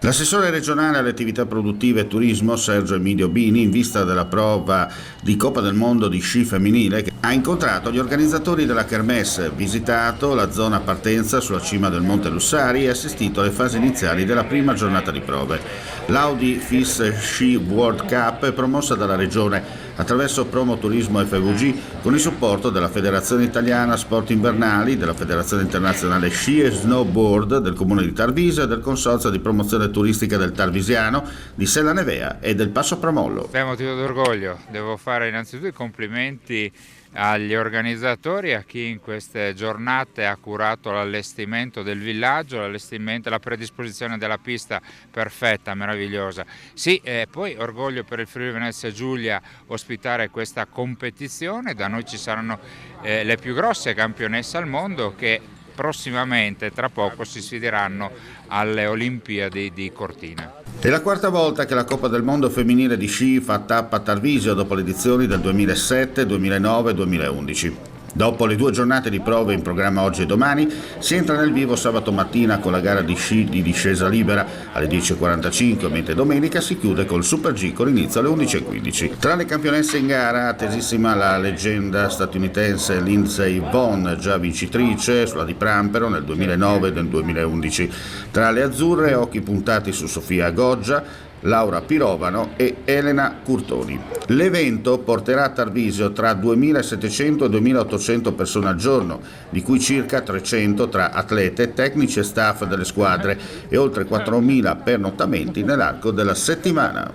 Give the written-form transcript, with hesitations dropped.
L'assessore regionale alle attività produttive e turismo Sergio Emilio Bini, in vista della prova di Coppa del Mondo di sci femminile, ha incontrato gli organizzatori della Kermesse, visitato la zona partenza sulla cima del Monte Lussari e assistito alle fasi iniziali della prima giornata di prove. L'Audi FIS Sci World Cup è promossa dalla regione attraverso Promo Turismo FVG con il supporto della Federazione Italiana Sport Invernali, della Federazione Internazionale Sci e Snowboard, del Comune di Tarvisio e del Consorzio di Promozione Turistica del Tarvisiano, di Sella Nevea e del Passo Pramollo. È un motivo d'orgoglio, devo fare innanzitutto i complimenti agli organizzatori, a chi in queste giornate ha curato l'allestimento del villaggio, l'allestimento, la predisposizione della pista perfetta, meravigliosa. Sì, poi orgoglio per il Friuli Venezia Giulia ospitare questa competizione. Da noi ci saranno le più grosse campionesse al mondo che prossimamente, tra poco, si sfideranno alle Olimpiadi di Cortina. È la quarta volta che la Coppa del Mondo femminile di sci fa tappa a Tarvisio dopo le edizioni del 2007, 2009 e 2011. Dopo le 2 giornate di prove in programma oggi e domani, si entra nel vivo sabato mattina con la gara di sci di discesa libera alle 10.45, mentre domenica si chiude col Super G con inizio alle 11.15. Tra le campionesse in gara, attesissima la leggenda statunitense Lindsey Vonn, già vincitrice sulla di Prampero nel 2009 e nel 2011. Tra le azzurre, occhi puntati su Sofia Goggia, Laura Pirovano e Elena Curtoni. L'evento porterà a Tarvisio tra 2.700 e 2.800 persone al giorno, di cui circa 300 tra atlete, tecnici e staff delle squadre e oltre 4.000 pernottamenti nell'arco della settimana.